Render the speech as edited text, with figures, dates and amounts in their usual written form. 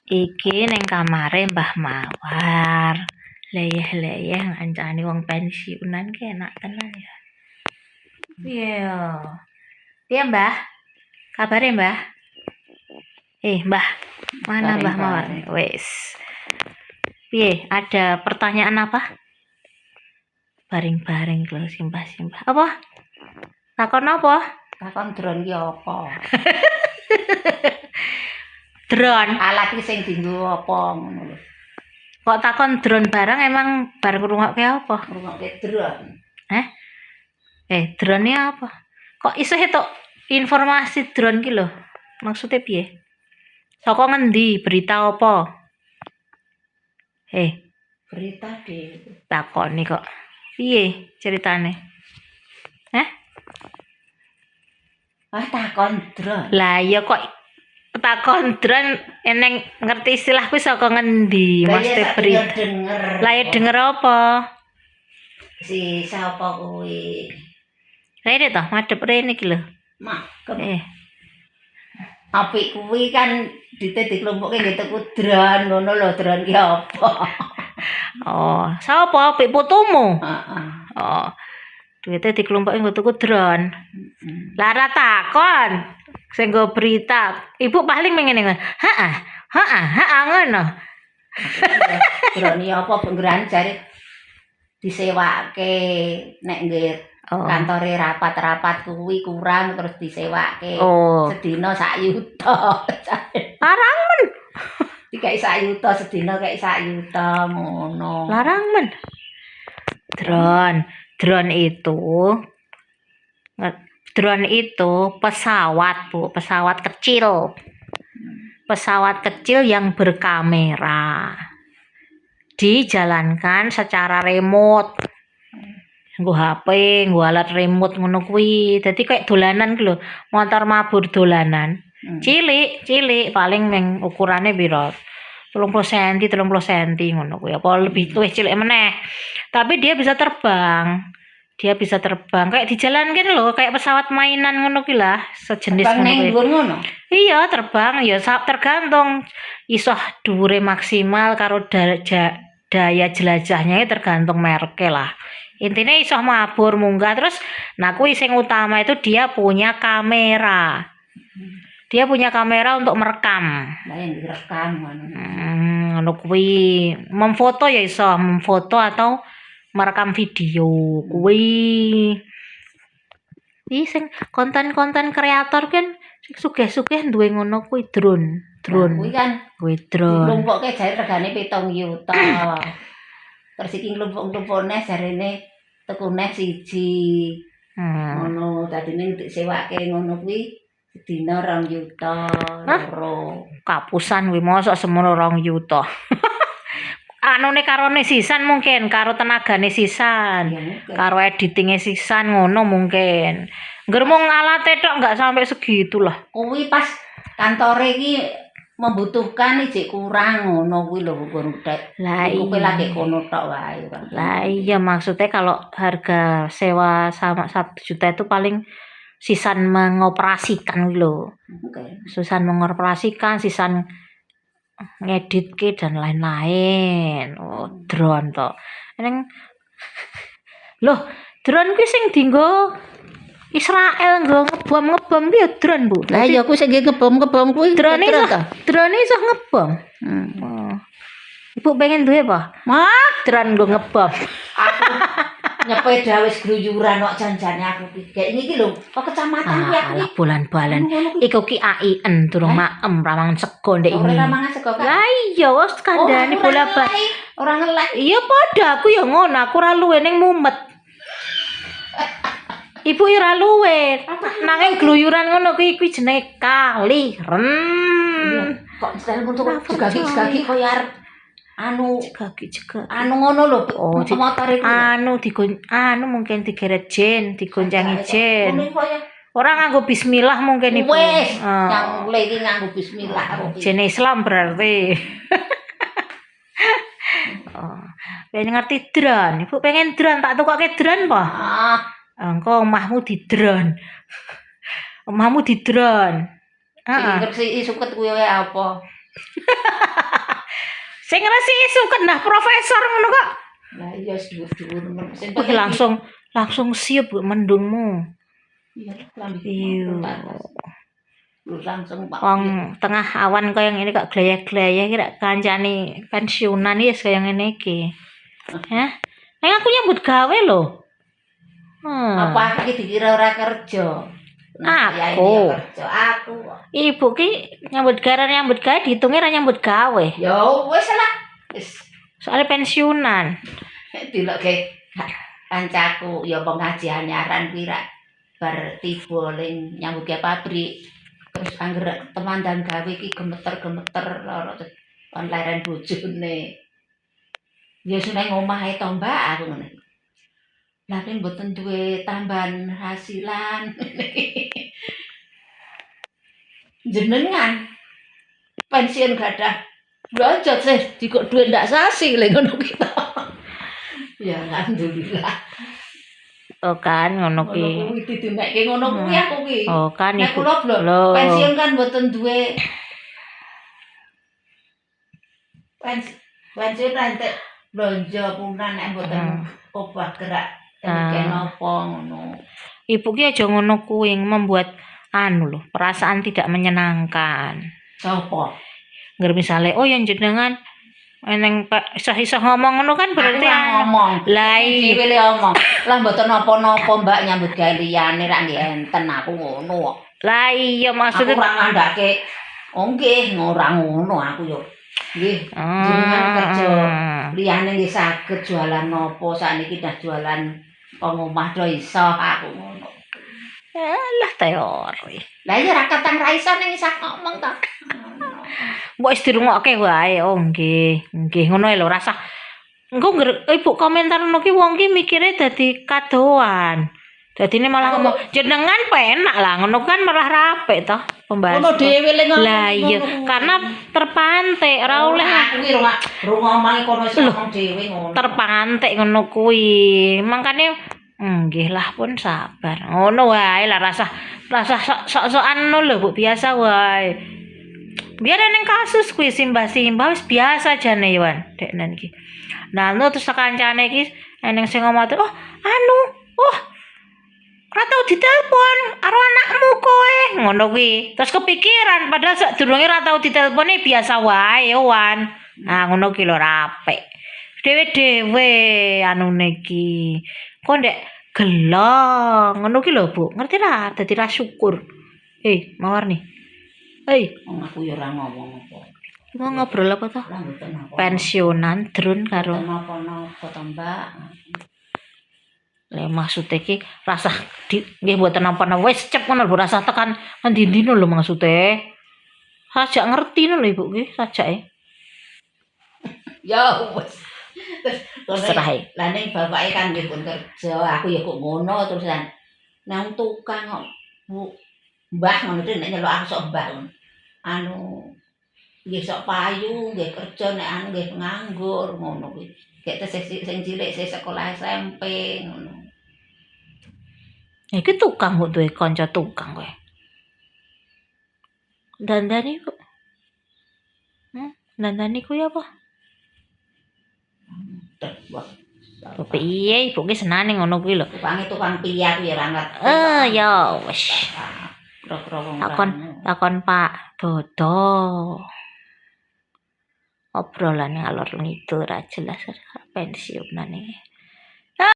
Iki ning kamare Mbah Mawar. Leyeh-leyeh ngancani wong pensiunan ki enak tenan ya. Piye yo? Piye Mbah? Kabare Mbah? Mbah, mana Mbah Mawar? Wes. Piye? Ada pertanyaan apa? Baring-baring lho simpah-simpah. Apa? Takon apa? Takon drone ki apa? Drone. Alat ki sing dienggo apa ngono lho. Kok takon drone barang emang bar ngrungokke apa? Ngrungokke drone. Drone apa? Kok iso etuk informasi drone ki lho? Maksudnya piye? Saka ngendi? Berita apa? Berita ki takoni kok. Piye ceritane? takon drone. Lah iya kok takon drone eneng ngerti istilah kuwi saka ngendi? Maksudnya berita. Denger. Lah ya denger apa? Si sapa kuwi? Rene to, madhep rene iki lho. Mak. Apik kuwi kan dikelompokke nggih tuku drone ngono lho, drone ki apa? Oh, sapa apik putumu? Heeh. Oh. Duite dikelompokke nggo tuku drone. Lah ora takon. Sing nggo berita. Ibu paling ngene ngono. Heeh, ngono. Drone apa penggeran jare disewake nek nggih kantore rapat-rapat kuwi kurang terus disewake. Sedina 1 yuta. Larang men. Dikai 1 yuta sedina kaya 1 yuta ngono. Larang men. Drone itu pesawat, Bu, pesawat kecil. Pesawat kecil yang berkamera. Dijalankan secara remote. Nggo HP, nggo alat remote ngono kuwi. Dadi kayak dolanan ku lho, motor mabur dolanan. Cilik, paling meng ukurane piro? 30 cm ngono kuwi. Apa lebih luwih cilik meneh. Tapi dia bisa terbang. Kayak dijalankan lho, kayak pesawat mainan ngono kuwi lah, sejenis ngono. Iya, terbang ya tergantung iso dhuwure maksimal karo daya jelajahnya tergantung mereke lah. Intinya iso mabur munggah terus nah kuwi sing utama itu dia punya kamera. Dia punya kamera untuk merekam. Lah yang direkam ngono kuwi. Memfoto ya iso, memfoto atau merekam video kuwi. Iki sing konten-konten kreator kan sugih-sugih duwe ngono kuwi drone. Kuwi kan drone. Dilumpukke jare regane 7 yuta. Terus iki nglumpuk-nglumpukne jarene tekune 1. Ngono dadine disewake ngono kuwi sedina 2 yuta loro. Kapusan kuwi mosok semono 2 yuta. Anune karone sisan mungkin, karo tenagane sisan, karo editinge sisan ngono mungkin. Ngger mung alate tok enggak sampai segitulah. Kuwi pas kantore iki membutuhkan ijek kurang ngono kuwi lho Gurudek. Lah kuwi lagi kono tok wae. Lah iya maksudnya kalau harga sewa sama 1 juta itu paling sisan mengoperasikan lho. Sisan mengoperasikan, sisan ngedit ke dan lain-lain. Drone to. Neng loh, drone kuwi sing dienggo Israel nggo ngebom ki ya drone, Bu. Lah iya kuwi sing ngebom kuwi drone iso ngebom. Ibu pengen duwe apa? Drone nggo ngebom. Aku nyepeda wis gluyuran kok janjane aku ki. Kayak iki lho, kok kecamatan kuwi aku bulan-bulan. Iku ki AIN durung maem ramangan sego ndek ini. Ora ramangan sego kan. Lah iya wis kandhane bola-bali. Ora ngelek. Iya padha aku ya ngono, aku ora luwe ning mumet. Ibu ora luwe. Nanging gluyuran ngono kuwi jenenge kali. Kok style untuk segagi koyo arep Cegagi. ngono lho. Motor iku. Mungkin digeret jen, digoncangi jen. Ora nganggo bismillah mungkin ibu. Wes, yang mulai iki nganggo bismillah. Jene Islam berarti. Pengen ngerti drone. Ibu pengen drone, tak tukoke drone apa? Engko omahmu di drone. Omahmu di drone. Sing ngersi suket kuwi apa? Sing resi suket nah profesor ngono kok. Lah iya dhuwur-dhuwur sing Wih, langsung siap Bu mendungmu. iya lambe Iyo. lu langsung Pak. Wong tengah awan kaya ngene kok glayah-glayah kira kancane pensiunan ya kaya ngene iki. Hah? Neng aku nyambut gawe lho. Apa iki dikira ora kerja? Aku. Aku. Ibu ki nyambut gawe dihitunge ra nyambut gawe. Ya wis lah. Wis Soalnya pensiunan. dilokke kancaku ya pengajian nyaran pira bar tiba ning nyambut gawe pabrik. Terus angger temandan gawe iki gemeter-gemeter lara kon leren bojone. Ya seneng omahe to Mbak aku ngene. Lah ning mboten duwe tambahan hasilan. Jenengan pensiun gadah blonjot sih dikok duit ndak sasi lek ngono ki. Ya alhamdulillah. Oh kan ngono ki. Ngono kuwi didimekke ngono kuwi aku ki. Oh kan Nek ibu. kula Lho. pensiun kan mboten duwe pensiun entek blonjo punan nek mboten obah gerak nek napa ngono. Ibu ki aja ngono kuwi membuat lho, perasaan tidak menyenangkan. Sopo? Ngger misale oh yang jenengan eneng isah-isah ngomong ngono kan berarti ngomong. Lah dhewe le omong. Lah mboten napa-napa Mbak nyambut gawe liyane ra nggih enten aku ngono. Lah iya maksudnya aku ora ngandhake. Oh nggih, ora ngono aku yo. Nggih, jenengan kerja liyane nggih saged jualan napa sakniki dah jualan pengomah do iso aku ngono. Lah teori. Lah iya ra katang ra iso ning iso ngomong to. Mbok wis dirungokke wae. Oh nggih, ngono lho rasa. Engko ibu komentar ngono ki wong ki mikire dadi kadoan. Dadine malah ngomong jenengan penak lah ngono kan malah rapi toh pembahasan. Ngono dhewe le ngomong. Lah iya, karena terpantik ora oleh aku ki rungomonge kono iso ngomong dhewe ngono. Terpantik ngono kuwi. Makane nggih lah pun sabar. Ngono wae lah rasa sok-sokan ngono lho Bu biasa wae. Biar ning kasus kuwi simbah-simbah wis biasa jane Wan deknen iki. Nah, terus kancane iki eneng sing ngomong oh ora tau ditelepon karo anakmu kowe ngono kuwi. Terus kepikiran padahal sadurunge ora tau ditelepone biasa wae Wan. Nah, ngono ki lho rapik. Dewe-dewe anune iki. Kok ndek gelo ngono ki lho Bu. Ngerti ra? Dadi ra syukur. Mawar nih. Aku ya ora ngomong apa. Mau ngobrol apa toh? Lah mboten apa. Pensiunan drone karo. Napa-napa to Mbak. Lah maksud iki rasa nggih mboten napa-napa wis cep ngono lho rasa tekan endi-endi lho maksude. Sajak ngerti lho Ibu ki sajake. Ya wis. Serah. Lah ning bapake kan nggih pun kerja, aku ya kok ngono terusan. Nang tukang kok Bu Mbah ngono iki nek nyeluk aku sok Mbah. Anu nggih sok payu, nggih kerja nek anu nggih nganggur ngono kuwi. Kayak sing cilik sing sekolah SMP ngono. Iki tukang kok duwe kanca tukang kowe. Dandani kok. Dandani kuwi apa? Piye Ibu ki senane ngono kuwi lho. Tukang piye aku ya ora ngerti. Ya wis. Takon Pak Dodo. Obrolan ngalor ngidul ra jelas pensiunan iki.